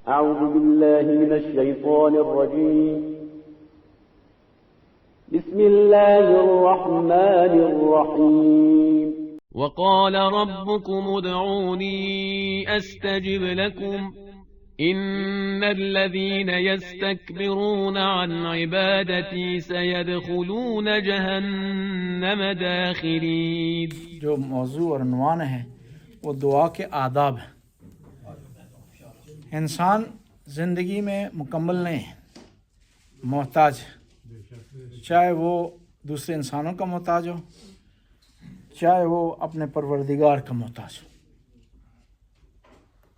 أعوذ بالله من الشيطان الرجيم بسم الله الرحمن الرحيم وقال ربكم ادعوني أستجب لكم إن الذين يستكبرون عن عبادتي سيدخلون جهنم داخرين. جو موضوع اور عنوان ہے وہ دعا کے آداب ہیں. انسان زندگی میں مکمل نہیں ہے، محتاج ہے، چاہے وہ دوسرے انسانوں کا محتاج ہو، چاہے وہ اپنے پروردگار کا محتاج ہو.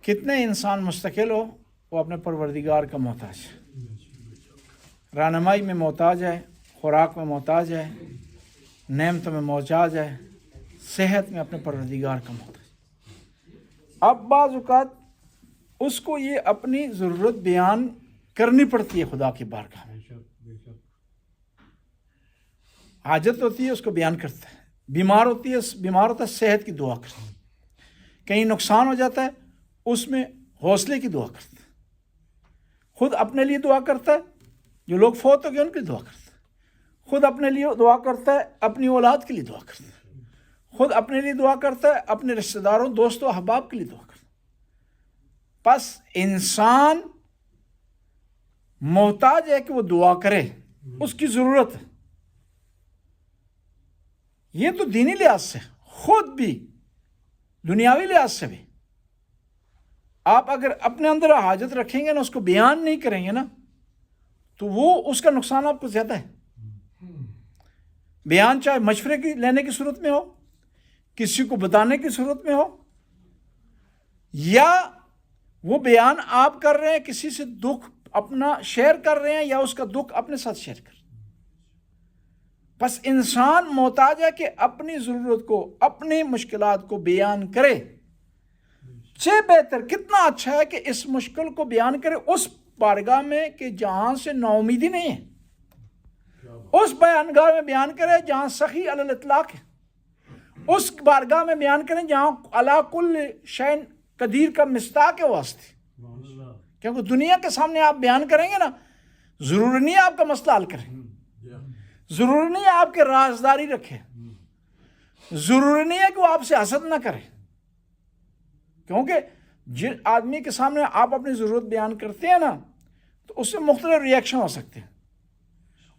کتنے انسان مستقل ہو وہ اپنے پروردگار کا محتاج ہے، رہنمائی میں محتاج ہے، خوراک میں محتاج ہے، نعمتوں میں محتاج ہے، صحت میں اپنے پروردگار کا محتاج ہے. اب بعض اوقات اس کو یہ اپنی ضرورت بیان کرنی پڑتی ہے خدا کی بارگاہ میں. حاجت ہوتی ہے اس کو بیان کرتا ہے، بیمار ہوتا ہے صحت کی دعا کرتا ہے، کہیں نقصان ہو جاتا ہے اس میں حوصلے کی دعا کرتا ہے، خود اپنے لیے دعا کرتا ہے، جو لوگ فوت ہو گئے ان کی دعا کرتا ہے، خود اپنے لیے دعا کرتا ہے، اپنی اولاد کے لیے دعا کرتا ہے، خود اپنے لیے دعا کرتا ہے، اپنے رشتہ داروں دوستوں احباب کے لیے دعا کرتا ہے. پس انسان محتاج ہے کہ وہ دعا کرے، اس کی ضرورت ہے. یہ تو دینی لحاظ سے، خود بھی دنیاوی لحاظ سے بھی. آپ اگر اپنے اندر حاجت رکھیں گے نا، اس کو بیان نہیں کریں گے نا، تو وہ اس کا نقصان آپ کو زیادہ ہے. بیان چاہے مشورے کی لینے کی صورت میں ہو، کسی کو بتانے کی صورت میں ہو، یا وہ بیان آپ کر رہے ہیں کسی سے دکھ اپنا شیئر کر رہے ہیں یا اس کا دکھ اپنے ساتھ شیئر کر رہے ہیں. بس انسان محتاج ہے کہ اپنی ضرورت کو، اپنی مشکلات کو بیان کرے. بہتر کتنا اچھا ہے کہ اس مشکل کو بیان کرے اس بارگاہ میں کہ جہاں سے نا امیدی نہیں ہے، اس بیانگاہ میں بیان کرے جہاں سخی علی الاطلاق ہے، اس بارگاہ میں بیان کریں جہاں علی کل شیء قدیر کا مصداق ہے واسطے. کیونکہ دنیا کے سامنے آپ بیان کریں گے نا، ضروری نہیں آپ کا مسئلہ حل کریں، ضروری نہیں ہے آپ کے رازداری رکھے، ضروری نہیں ہے کہ وہ آپ سے حسد نہ کرے. کیونکہ جن آدمی کے سامنے آپ اپنی ضرورت بیان کرتے ہیں نا، تو اس سے مختلف ریئیکشن ہو سکتے ہیں،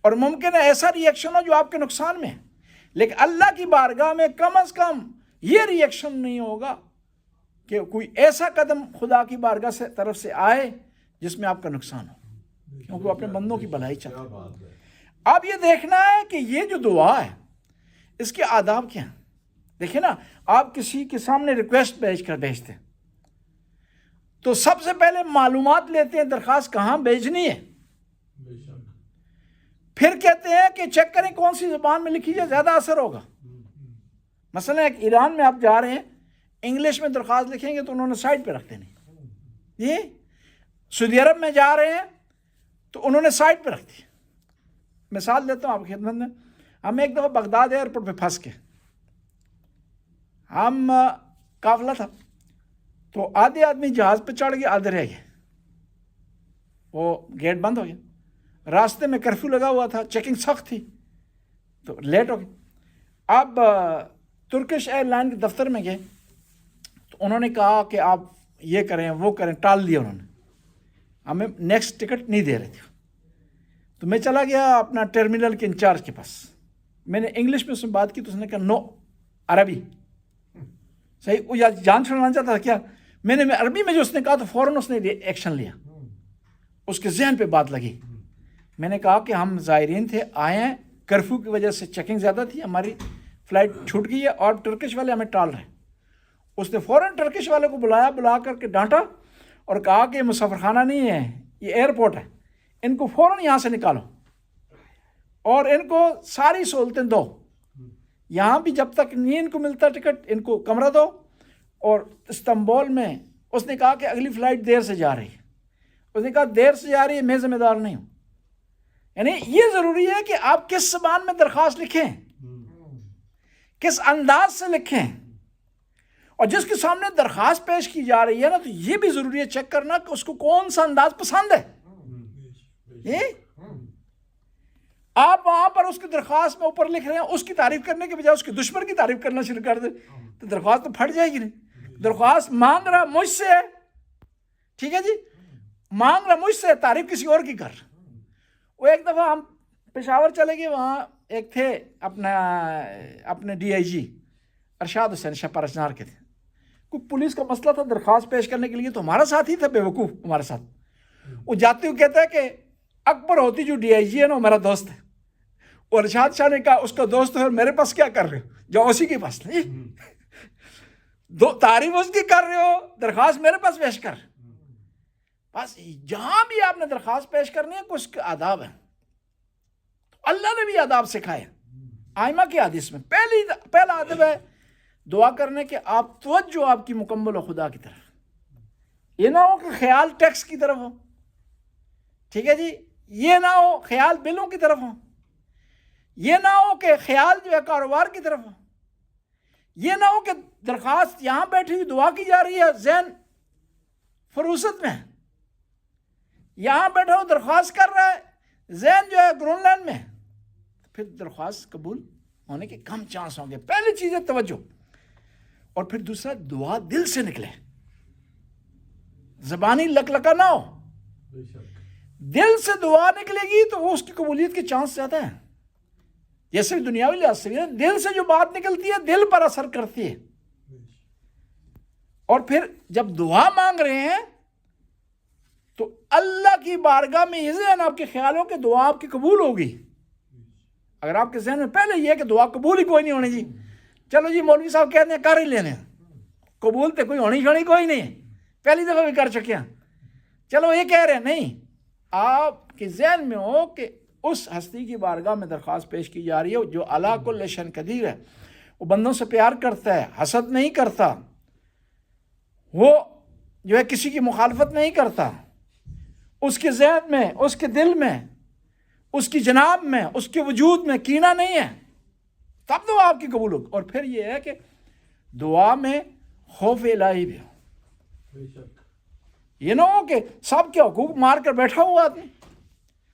اور ممکن ہے ایسا ریئیکشن ہو جو آپ کے نقصان میں ہے. لیکن اللہ کی بارگاہ میں کم از کم یہ ریئیکشن نہیں ہوگا کہ کوئی ایسا قدم خدا کی بارگاہ سے طرف سے آئے جس میں آپ کا نقصان ہو، کیونکہ وہ اپنے بندوں کی بھلائی چاہتا ہے. اب یہ دیکھنا ہے کہ یہ جو دعا ہے اس کے آداب کیا ہیں. دیکھیں نا، آپ کسی کے سامنے ریکویسٹ بھیجتے ہیں تو سب سے پہلے معلومات لیتے ہیں درخواست کہاں بھیجنی ہے، پھر کہتے ہیں کہ چیک کریں کون سی زبان میں لکھی جائے زیادہ اثر ہوگا. مثلا ایک ایران میں آپ جا رہے ہیں، انگلش میں درخواست لکھیں گے تو انہوں نے سائٹ پہ رکھ دینی. یہ سعودی عرب میں جا رہے ہیں تو انہوں نے سائٹ پہ رکھ دی. مثال دیتا ہوں آپ کی خدمت میں. ہم ایک دفعہ بغداد ایئرپورٹ پہ پھنس کے، ہم قافلہ تھا تو آدھے آدمی جہاز پہ چڑھ گئے، آدھے رہ گئے، وہ گیٹ بند ہو گیا. راستے میں کرفیو لگا ہوا تھا، چیکنگ سخت تھی تو لیٹ ہو گئے. اب ترکش ایئر لائن کے دفتر میں گئے تو انہوں نے کہا کہ آپ یہ کریں وہ کریں، ٹال دیا انہوں نے، ہمیں نیکسٹ ٹکٹ نہیں دے رہے تھے. تو میں چلا گیا اپنا ٹرمینل کے انچارج کے پاس، میں نے انگلش میں اس سے بات کی تو اس نے کہا نو عربی. صحیح، وہ جان چھوڑنا چاہتا تھا کیا؟ میں نے عربی میں جو اس نے کہا تو فوراً اس نے ایکشن لیا، اس کے ذہن پہ بات لگی. میں نے کہا کہ ہم زائرین تھے، آئے ہیں، کرفیو کی وجہ سے چیکنگ زیادہ تھی، ہماری فلائٹ چھوٹ گئی ہے اور ٹرکش والے ہمیں ٹال رہے ہیں. اس نے فوراً ٹرکش والے کو بلا کر کے ڈانٹا اور کہا کہ یہ مسافر خانہ نہیں ہے، یہ ایئرپورٹ ہے، ان کو فوراً یہاں سے نکالو اور ان کو ساری سہولتیں دو. یہاں بھی جب تک نہیں ان کو ملتا ٹکٹ، ان کو کمرہ دو. اور استنبول میں اس نے کہا کہ اگلی فلائٹ دیر سے جا رہی ہے. اس نے کہا دیر سے جا رہی ہے، میں ذمہ دار نہیں ہوں. یعنی یہ ضروری ہے کہ آپ کس زبان میں درخواست لکھیں، کس انداز سے لکھیں، اور جس کے سامنے درخواست پیش کی جا رہی ہے نا، تو یہ بھی ضروری ہے چیک کرنا کہ اس کو کون سا انداز پسند ہے. آپ وہاں پر اس کی درخواست میں اوپر لکھ رہے ہیں، اس کی تعریف کرنے کے بجائے اس کے دشمن کی تعریف کرنا شروع کر دیں تو درخواست تو پھٹ جائے گی نہیں. درخواست مانگ رہا مجھ سے ہے، ٹھیک ہے جی، مانگ رہا مجھ سے، تعریف کسی اور کی کر. وہ ایک دفعہ ہم پشاور چلے گئے، وہاں ایک تھے اپنے ڈی آئی جی ارشاد حسین شپر اچنار کے تھے. کوئی پولیس کا مسئلہ تھا، درخواست پیش کرنے کے لیے، تو ہمارا ساتھ ہی تھا بے وقوف ہمارے ساتھ. وہ جاتے ہوئے کہتا ہے کہ اکبر ہوتی جو ڈی آئی جی ہے نا وہ میرا دوست ہے. اور ارشاد شاہ نے کہا اس کا دوست ہے، میرے پاس کیا کر رہے ہو، جاؤ اسی کے پاس. نہیں، تعریف اس کی کر رہے ہو، درخواست میرے پاس پیش کر. بس جہاں بھی آپ نے درخواست پیش کرنی ہے کچھ آداب ہیں، اللہ نے بھی آداب سکھائے. آئمہ کی حدیث میں پہلا ادب ہے دعا کرنے کے آپ توجہ آپ کی مکمل ہو خدا کی طرف. یہ نہ ہو کہ خیال ٹیکس کی طرف ہو، ٹھیک ہے جی، یہ نہ ہو خیال بلوں کی طرف ہو، یہ نہ ہو کہ خیال جو ہے کاروبار کی طرف ہو، یہ نہ ہو کہ درخواست یہاں بیٹھی ہوئی دعا کی جا رہی ہے ذہن فروست میں، یہاں بیٹھا ہو درخواست کر رہا ہے ذہن جو ہے گرون لینڈ میں، پھر درخواست قبول ہونے کے کم چانس ہوں گے. پہلی چیز ہے توجہ، اور پھر دوسرا دعا دل سے نکلے، زبانی لکلکا نہ ہو. دل سے دعا نکلے گی تو وہ اس کی قبولیت کے چانس زیادہ ہیں. جیسے بھی دنیاوی لحاظ سے دل سے جو بات نکلتی ہے دل پر اثر کرتی ہے. اور پھر جب دعا مانگ رہے ہیں تو اللہ کی بارگاہ میں یہ ذہن آپ کے خیالوں کہ دعا آپ کی قبول ہوگی. اگر آپ کے ذہن میں پہلے یہ ہے کہ دعا قبول ہی کوئی نہیں ہونی جی، چلو جی مولوی صاحب کہتے ہیں کر ہی لینے، قبول تو کوئی ہونی شونی کوئی نہیں ہے، پہلی دفعہ بھی کر چکے ہیں، چلو یہ کہہ رہے ہیں. نہیں، آپ کے ذہن میں ہو کہ اس ہستی کی بارگاہ میں درخواست پیش کی جا رہی ہے جو علی کل شیء قدیر ہے، وہ بندوں سے پیار کرتا ہے، حسد نہیں کرتا، وہ جو ہے کسی کی مخالفت نہیں کرتا، اس کے ذہن میں، اس کے دل میں، اس کی جناب میں، اس کے وجود میں کینہ نہیں ہے، تب دعا آپ کی قبول ہوگی. اور پھر یہ ہے کہ دعا میں خوف الہی بھی ہو. یہ نہ ہو کہ سب کے حقوق مار کر بیٹھا ہوا آدمی،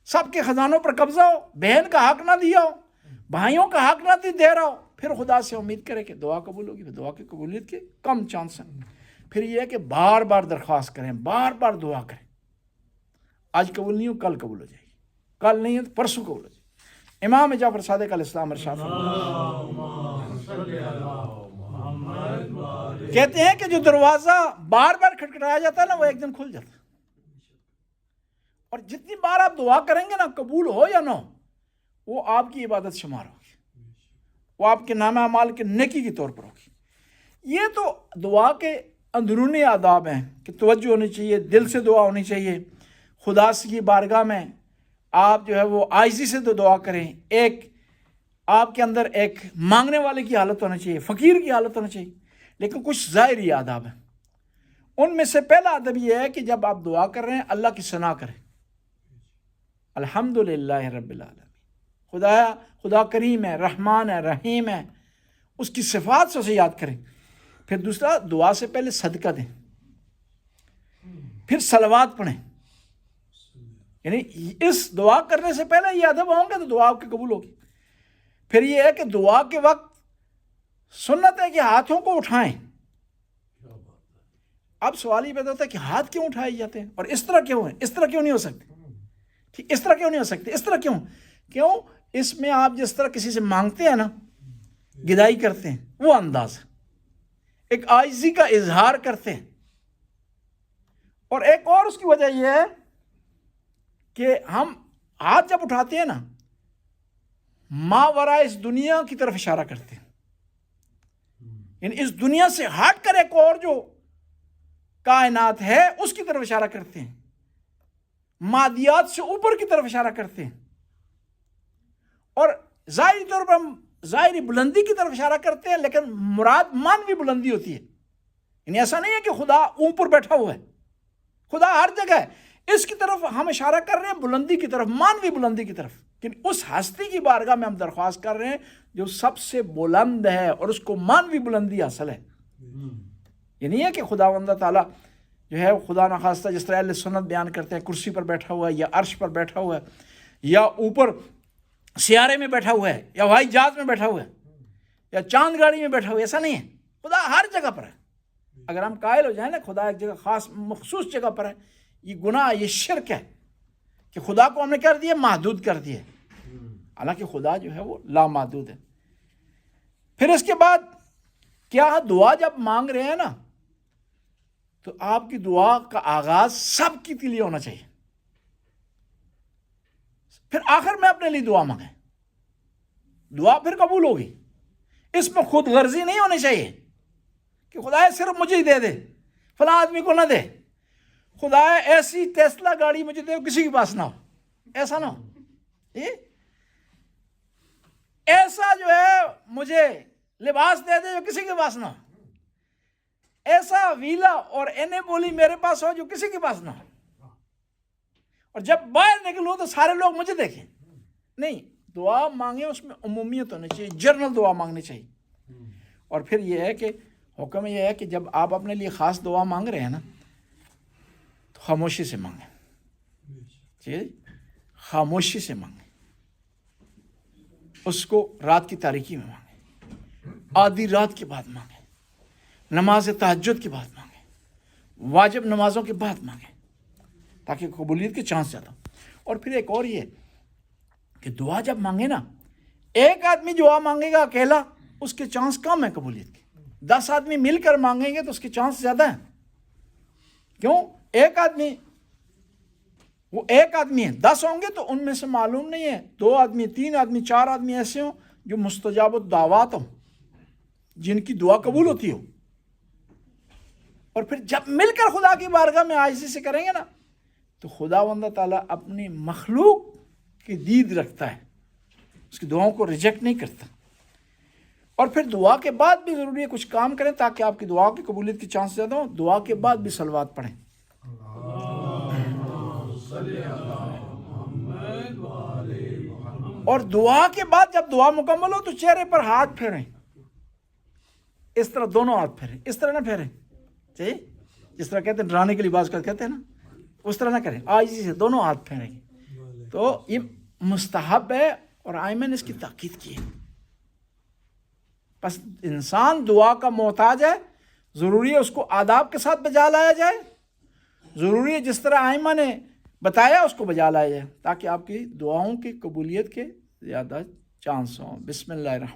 سب کے خزانوں پر قبضہ ہو، بہن کا حق نہ دیا ہو، بھائیوں کا حق نہ دے رہا ہو، پھر خدا سے امید کرے کہ دعا قبول ہوگی. پھر دعا کی قبولیت کے کم چانس ہیں. پھر یہ ہے کہ بار بار درخواست کریں، بار بار دعا کریں. آج قبول نہیں ہو کل قبول ہو جائے گی، کل نہیں ہے تو پرسوں قبول ہو جائے گی. امام جعفر صادق علیہ السلام ارشاد کہتے ہیں کہ جو دروازہ بار بار کھٹکھٹایا جاتا ہے نا وہ ایک دن کھل جاتا ہے. اور جتنی بار آپ دعا کریں گے نا قبول ہو یا نہ ہو، وہ آپ کی عبادت شمار ہوگی، وہ آپ کے نامہ اعمال کے نیکی کے طور پر ہوگی. یہ تو دعا کے اندرونی آداب ہیں کہ توجہ ہونی چاہیے، دل سے دعا ہونی چاہیے، خدا کی بارگاہ میں آپ جو ہے وہ عاجزی سے تو دعا کریں. ایک آپ کے اندر ایک مانگنے والے کی حالت ہونا چاہیے، فقیر کی حالت ہونا چاہیے. لیکن کچھ ظاہری آداب ہیں، ان میں سے پہلا ادب یہ ہے کہ جب آپ دعا کر رہے ہیں اللہ کی ثنا کریں، الحمدللہ رب العالمین، خدا کریم ہے، رحمان ہے، رحیم ہے، اس کی صفات سے اسے یاد کریں. پھر دوسرا دعا سے پہلے صدقہ دیں، پھر صلوات پڑھیں. یعنی اس دعا کرنے سے پہلے یہ ادب ہوں گے تو دعا آپ کی قبول ہوگی. پھر یہ ہے کہ دعا کے وقت سنت ہے کہ ہاتھوں کو اٹھائیں. اب سوال یہ پیدا ہوتا ہے کہ ہاتھ کیوں اٹھائے جاتے ہیں اور اس طرح کیوں ہیں، اس طرح کیوں نہیں ہو سکتے، ٹھیک، اس طرح کیوں نہیں ہو سکتے، اس طرح کیوں اس میں آپ جس طرح کسی سے مانگتے ہیں نا، گدائی کرتے ہیں، وہ انداز ہے، ایک عاجزی کا اظہار کرتے ہیں. اور ایک اور اس کی وجہ یہ ہے کہ ہم ہاتھ جب اٹھاتے ہیں نا ماورا اس دنیا کی طرف اشارہ کرتے ہیں، یعنی اس دنیا سے ہٹ کر ایک اور جو کائنات ہے اس کی طرف اشارہ کرتے ہیں، مادیات سے اوپر کی طرف اشارہ کرتے ہیں. اور ظاہری طور پر ہم ظاہری بلندی کی طرف اشارہ کرتے ہیں، لیکن مراد مانوی بلندی ہوتی ہے. یعنی ایسا نہیں ہے کہ خدا اوپر بیٹھا ہوا ہے، خدا ہر جگہ ہے. اس کی طرف ہم اشارہ کر رہے ہیں، بلندی کی طرف، مانوی بلندی کی طرف. کہ اس ہستی کی بارگاہ میں ہم درخواست کر رہے ہیں جو سب سے بلند ہے اور اس کو مانوی بلندی حاصل ہے. یہ نہیں ہے کہ خداوند تعالیٰ جو ہے خدا نخواستہ جس طرح اہل سنت بیان کرتے ہیں کرسی پر بیٹھا ہوا ہے یا عرش پر بیٹھا ہوا ہے یا اوپر سیارے میں بیٹھا ہوا ہے یا ہوائی جہاز میں بیٹھا ہوا ہے یا چاند گاڑی میں بیٹھا ہوا ہے، ایسا نہیں ہے. خدا ہر جگہ پر ہے. اگر ہم قائل ہو جائیں نا خدا ایک جگہ خاص مخصوص جگہ پر ہے، یہ گناہ، یہ شرک ہے کہ خدا کو ہم نے کر دیا محدود کر دیا، حالانکہ خدا جو ہے وہ لامحدود ہے. پھر اس کے بعد کیا دعا جب مانگ رہے ہیں نا تو آپ کی دعا کا آغاز سب کے لیے ہونا چاہیے. پھر آخر میں اپنے لیے دعا مانگیں، دعا پھر قبول ہوگی. اس میں خود غرضی نہیں ہونی چاہیے کہ خدا صرف مجھے ہی دے دے، فلاں آدمی کو نہ دے. خدا ایسی ٹیسلا گاڑی مجھے دے کسی کے پاس نہ ہو، ایسا نہ ہو. ایسا جو ہے مجھے لباس دے دے جو کسی کے پاس نہ ہو، ایسا ویلا اور اینے بولی میرے پاس ہو جو کسی کے پاس نہ ہو، اور جب باہر نکلوں تو سارے لوگ مجھے دیکھیں. نہیں، دعا مانگیں اس میں عمومیت ہونی چاہیے، جنرل دعا مانگنی چاہیے. اور پھر یہ ہے کہ حکم یہ ہے کہ جب آپ اپنے لیے خاص دعا مانگ رہے ہیں نا تو خاموشی سے مانگیں. ٹھیک ہے، خاموشی سے مانگیں. اس کو رات کی تاریکی میں مانگیں، آدھی رات کے بعد مانگیں، نماز تہجد کے بعد مانگیں، واجب نمازوں کے بعد مانگیں تاکہ قبولیت کے چانس زیادہ. اور پھر ایک اور یہ کہ دعا جب مانگے نا، ایک آدمی دعا مانگے گا اکیلا اس کے چانس کم ہے قبولیت کے. 10 آدمی مل کر مانگیں گے تو اس کے چانس زیادہ ہیں. کیوں؟ ایک آدمی، وہ ایک آدمی ہے، 10 ہوں گے تو ان میں سے معلوم نہیں ہے 2 آدمی 3 آدمی 4 آدمی ایسے ہوں جو مستجاب الدعوات ہوں، جن کی دعا قبول ہوتی ہو. اور پھر جب مل کر خدا کی بارگاہ میں عاجزی سے کریں گے نا تو خداوند تعالیٰ اپنی مخلوق کی دید رکھتا ہے، اس کی دعاؤں کو ریجیکٹ نہیں کرتا. اور پھر دعا کے بعد بھی ضروری ہے کچھ کام کریں تاکہ آپ کی دعا کی قبولیت کے چانس زیادہ ہوں. دعا کے بعد بھی صلوات پڑھیں. اور دعا کے بعد جب دعا مکمل ہو تو چہرے پر ہاتھ پھیریں، اس طرح دونوں ہاتھ پھیریں، اس طرح نہ پھیریں. ٹھیک، جس طرح کہتے ہیں ڈرانے کے لباس کا کہتے ہیں نا، اس طرح نہ کریں، عاجزی سے دونوں ہاتھ پھیریں گے. تو یہ مستحب ہے اور آئمہ نے اس کی تاکید کی ہے. بس انسان دعا کا محتاج ہے، ضروری ہے اس کو آداب کے ساتھ بجا لایا جائے، ضروری ہے جس طرح آئمہ نے بتایا اس کو بجا لایا جائے تاکہ آپ کی دعاؤں کی قبولیت کے زیادہ چانس ہوں. بسم اللہ الرحمن